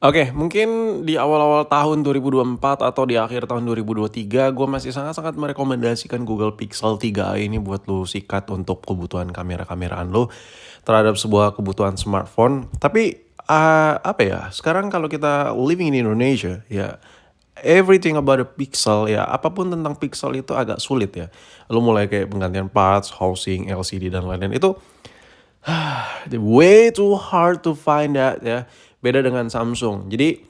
Oke, mungkin di awal-awal tahun 2024 atau di akhir tahun 2023, gue masih sangat-sangat merekomendasikan Google Pixel 3a ini buat lu sikat untuk kebutuhan kamera-kameraan lu terhadap sebuah kebutuhan smartphone. Tapi apa ya? Sekarang kalau kita living in Indonesia, ya everything about a Pixel, ya apapun tentang Pixel itu agak sulit ya. Lu mulai kayak penggantian parts, housing, LCD dan lain-lain itu way too hard to find that ya. Beda dengan Samsung. Jadi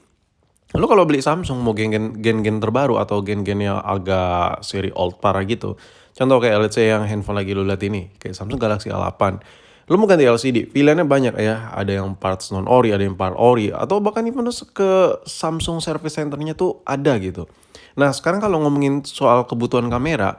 lu kalau beli Samsung mau gen-gen terbaru atau gen-gen yang agak seri old parah gitu. Contoh kayak let's say yang handphone lagi lu lihat ini, kayak Samsung Galaxy A8. Lu mau ganti LCD, pilihannya banyak ya. Ada yang parts non ori, ada yang part ori, atau bahkan even ke Samsung service centernya tuh ada gitu. Nah, sekarang kalau ngomongin soal kebutuhan kamera,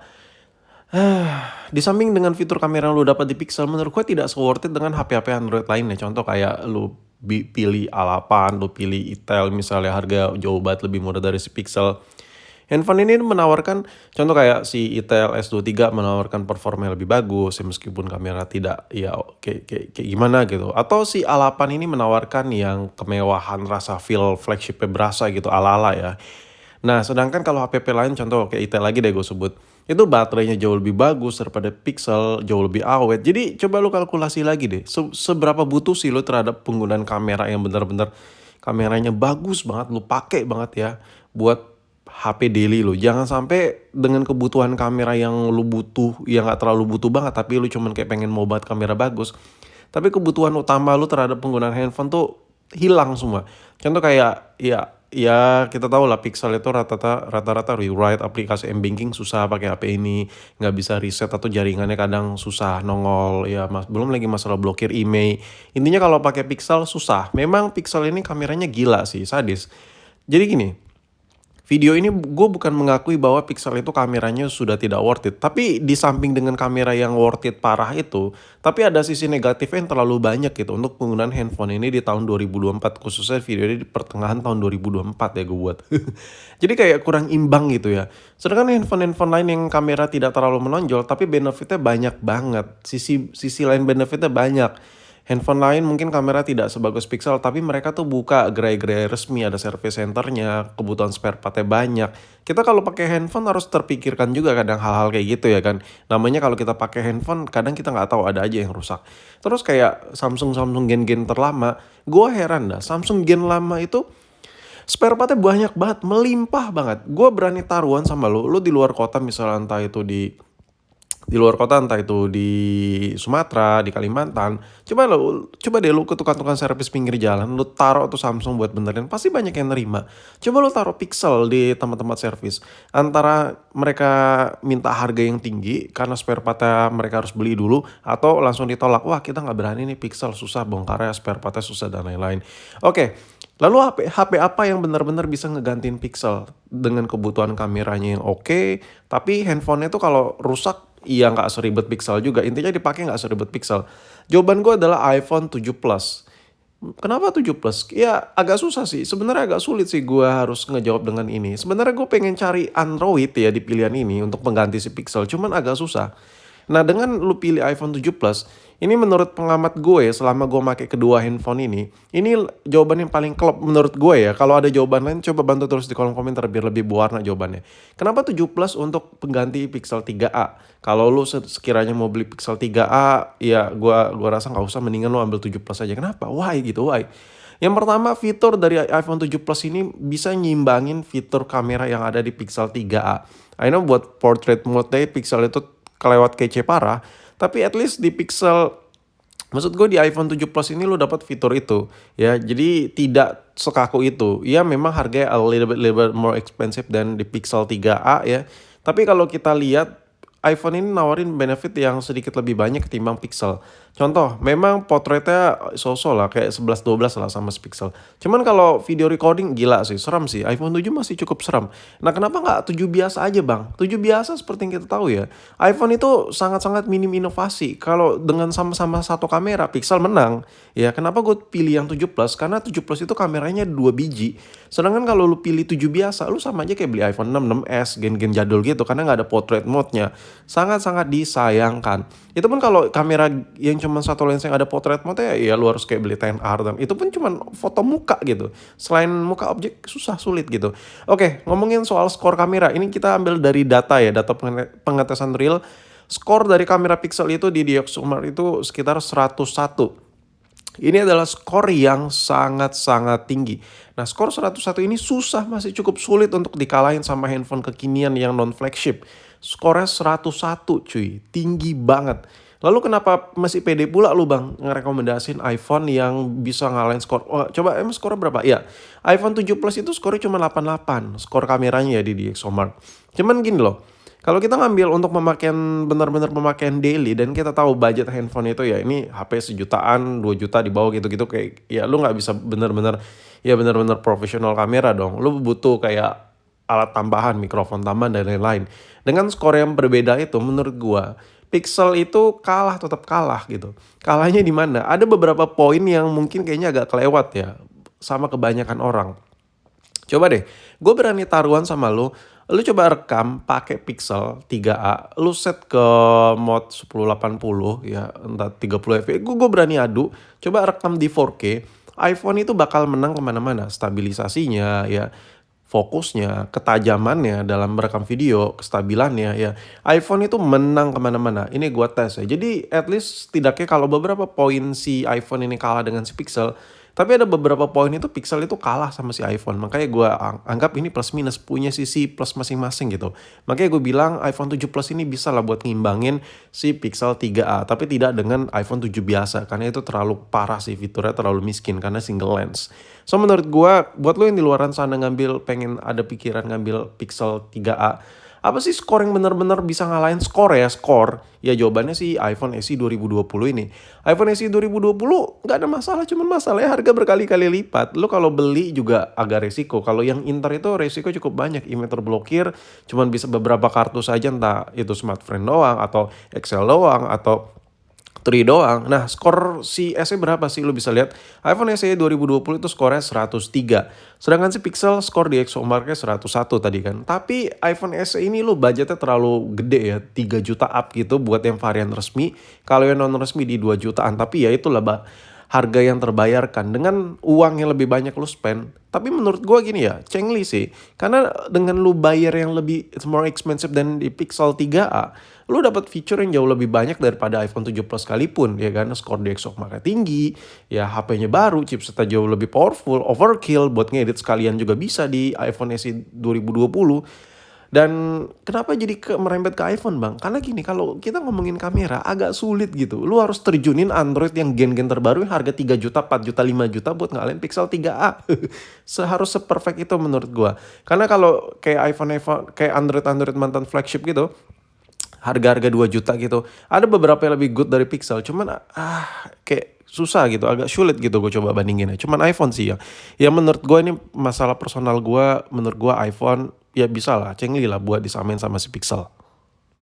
di samping dengan fitur kamera yang lu dapat di Pixel, menurut gue tidak se-worth it dengan HP-HP Android lainnya. Contoh kayak lu pilih A8, lu pilih Itel misalnya harga jauh banget lebih murah dari si Pixel. Handphone ini menawarkan, contoh kayak si Itel S23 menawarkan performa yang lebih bagus, ya meskipun kamera tidak ya kayak gimana gitu. Atau si A8 ini menawarkan yang kemewahan rasa feel flagshipnya berasa gitu ala-ala ya. Nah, sedangkan kalau HPP lain contoh kayak Itel lagi deh gue sebut, itu baterainya jauh lebih bagus daripada Pixel, jauh lebih awet. Jadi coba lu kalkulasi lagi deh, seberapa butuh sih lu terhadap penggunaan kamera yang benar-benar kameranya bagus banget, lu pakai banget ya buat HP daily lu. Jangan sampai dengan kebutuhan kamera yang lu butuh, yang gak terlalu butuh banget, tapi lu cuman kayak pengen mau banget kamera bagus. Tapi kebutuhan utama lu terhadap penggunaan handphone tuh hilang semua. Contoh kayak ya kita tahu lah Pixel itu rata-rata rewrite aplikasi m-banking susah pakai HP ini, nggak bisa reset atau jaringannya kadang susah nongol ya, belum lagi masalah blokir email. Intinya kalau pakai Pixel susah. Memang Pixel ini kameranya gila sih, sadis. Jadi gini, video ini gue bukan mengakui bahwa Pixel itu kameranya sudah tidak worth it. Tapi di samping dengan kamera yang worth it parah itu, tapi ada sisi negatifnya yang terlalu banyak gitu untuk penggunaan handphone ini di tahun 2024. Khususnya video ini di pertengahan tahun 2024 ya gue buat. Jadi kayak kurang imbang gitu ya. Sedangkan handphone-handphone lain yang kamera tidak terlalu menonjol, tapi benefitnya banyak banget. Sisi lain benefitnya banyak. Handphone lain mungkin kamera tidak sebagus Pixel, tapi mereka tuh buka gerai-gerai resmi, ada service centernya, kebutuhan spare partnya banyak. Kita kalau pakai handphone harus terpikirkan juga kadang hal-hal kayak gitu ya kan. Namanya kalau kita pakai handphone, kadang kita nggak tahu ada aja yang rusak. Terus kayak Samsung gen-gen terlama, gue heran dah, Samsung gen lama itu spare partnya banyak banget, melimpah banget. Gue berani taruhan sama lu di luar kota misalnya entah itu di luar kota, entah itu di Sumatera, di Kalimantan, coba deh lu ke tukang-tukang servis pinggir jalan, lu taruh tuh Samsung buat benerin, pasti banyak yang nerima. Coba lu taruh Pixel di tempat-tempat servis, antara mereka minta harga yang tinggi karena spare partnya mereka harus beli dulu, atau langsung ditolak, wah kita nggak berani nih Pixel, susah bongkarnya, spare partnya susah dan lain-lain. Oke, lalu HP apa yang benar-benar bisa ngegantiin Pixel dengan kebutuhan kameranya yang oke, tapi handphonenya tuh kalau rusak iya nggak seribet Pixel juga. Intinya dipakai nggak seribet Pixel. Jawaban gue adalah iPhone 7 Plus. Kenapa 7 Plus? Ya agak susah sih. Sebenarnya agak sulit sih gue harus ngejawab dengan ini. Sebenarnya gue pengen cari Android ya di pilihan ini untuk pengganti si Pixel. Cuman agak susah. Nah dengan lu pilih iPhone 7 Plus, ini menurut pengamat gue selama gue pakai kedua handphone ini jawaban yang paling klop menurut gue ya. Kalau ada jawaban lain coba bantu tulis di kolom komentar biar lebih berwarna jawabannya. Kenapa 7 Plus untuk pengganti Pixel 3a? Kalau lu sekiranya mau beli Pixel 3a, ya gua rasa nggak usah, mendingan lu ambil 7 Plus aja. Kenapa? Why gitu, why? Yang pertama, fitur dari iPhone 7 Plus ini bisa nyimbangin fitur kamera yang ada di Pixel 3a. I know buat portrait mode Pixel itu kelewat kece parah, tapi at least di Pixel, maksud gue di iPhone 7 Plus ini lu dapat fitur itu ya, jadi tidak sekaku itu. Ya memang harganya a little bit more expensive dan di Pixel 3a ya, tapi kalau kita lihat iPhone ini nawarin benefit yang sedikit lebih banyak ketimbang Pixel. Contoh, memang potretnya so-so lah, kayak 11-12 lah sama Pixel. Cuman kalau video recording gila sih, seram sih. iPhone 7 masih cukup seram. Nah kenapa nggak 7 biasa aja bang? 7 biasa seperti yang kita tahu ya. iPhone itu sangat-sangat minim inovasi. Kalau dengan sama-sama satu kamera, Pixel menang. Ya kenapa gue pilih yang 7 Plus? Karena 7 Plus itu kameranya 2 biji. Sedangkan kalau lu pilih 7 biasa, lu sama aja kayak beli iPhone 6, 6S, gen-gen jadul gitu. Karena nggak ada portrait mode-nya. sangat-sangat disayangkan. Itu pun kalau kamera yang cuma satu lens yang ada portrait mode ya lu harus kayak beli 10R dan itu pun cuma foto muka gitu. Selain muka objek susah sulit gitu. Oke, ngomongin soal skor kamera, ini kita ambil dari data ya, data pengetesan real. Skor dari kamera pixel itu di DxOMark itu sekitar 101. Ini adalah skor yang sangat-sangat tinggi. Nah, skor 101 ini masih cukup sulit untuk dikalahin sama handphone kekinian yang non-flagship. Skornya 101 cuy, tinggi banget. Lalu kenapa masih pede pula lu bang ngerekomendasin iPhone yang bisa ngalahin skor? Oh, coba emang skornya berapa? Ya, iPhone 7 Plus itu skornya cuma 88, skor kameranya ya di DxOMark. Cuman gini loh, kalau kita ngambil untuk benar-benar pemakaian daily dan kita tahu budget handphone itu ya ini HP sejutaan, 2 juta di bawah gitu-gitu kayak ya lu nggak bisa benar-benar profesional kamera dong. Lu butuh kayak alat tambahan, mikrofon tambahan dan lain-lain. Dengan skor yang berbeda itu menurut gua Pixel itu tetap kalah gitu. Kalahnya di mana? Ada beberapa poin yang mungkin kayaknya agak kelewat ya sama kebanyakan orang. Coba deh, gue berani taruhan sama lu coba rekam pakai Pixel 3a, lu set ke mode 1080 ya, entah 30 fps, gue berani adu, coba rekam di 4K, iPhone itu bakal menang kemana-mana, stabilisasinya ya, fokusnya, ketajamannya dalam merekam video, kestabilannya ya, iPhone itu menang kemana-mana. Ini gue tes ya, jadi at least setidaknya kalau beberapa poin si iPhone ini kalah dengan si Pixel, tapi ada beberapa poin itu Pixel itu kalah sama si iPhone. Makanya gue anggap ini plus minus, punya sisi plus masing-masing gitu. Makanya gue bilang iPhone 7 Plus ini bisa lah buat ngimbangin si Pixel 3a. Tapi tidak dengan iPhone 7 biasa. Karena itu terlalu parah sih, fiturnya terlalu miskin karena single lens. So menurut gue, buat lo yang di luaran sana pengen ada pikiran ngambil Pixel 3a, apa sih skor yang benar-benar bisa ngalahin skor? Ya jawabannya sih iPhone SE 2020 ini. iPhone SE 2020 nggak ada masalah, cuman masalahnya harga berkali-kali lipat. Lu kalau beli juga agak resiko. Kalau yang Inter itu resiko cukup banyak. Email terblokir, cuman bisa beberapa kartu saja, entah itu smartphone doang, atau Excel doang, atau Tri doang. Nah, skor si SE berapa sih? Lu bisa lihat iPhone SE 2020 itu skornya 103. Sedangkan si Pixel skor di DxOMark-nya 101 tadi kan. Tapi iPhone SE ini lu budgetnya terlalu gede ya, 3 juta up gitu buat yang varian resmi. Kalau yang non resmi di 2 jutaan. Tapi ya itulah harga yang terbayarkan dengan uang yang lebih banyak lu spend. Tapi menurut gua gini ya, cengli sih. Karena dengan lu bayar yang lebih more expensive dan di Pixel 3a, lu dapat fitur yang jauh lebih banyak daripada iPhone 7 Plus sekalipun, ya kan? Skor DxOMark tinggi, ya HP-nya baru, chipsetnya jauh lebih powerful, overkill, buat ngedit sekalian juga bisa di iPhone SE 2020. Dan kenapa jadi merembet ke iPhone bang? Karena gini, kalau kita ngomongin kamera agak sulit gitu. Lu harus terjunin Android yang gen-gen terbaru yang harga 3 juta, 4 juta, 5 juta buat ngalahin Pixel 3a. Seharus seperfect itu menurut gua. Karena kalau kayak iPhone, kayak Android mantan flagship gitu, harga-harga 2 juta gitu, ada beberapa yang lebih good dari Pixel. Cuman kayak susah gitu, agak sulit gitu gue coba bandingin ya. Cuman iPhone sih ya. Ya menurut gue ini masalah personal gue, menurut gue iPhone ya bisa lah, cengli lah buat disamain sama si Pixel.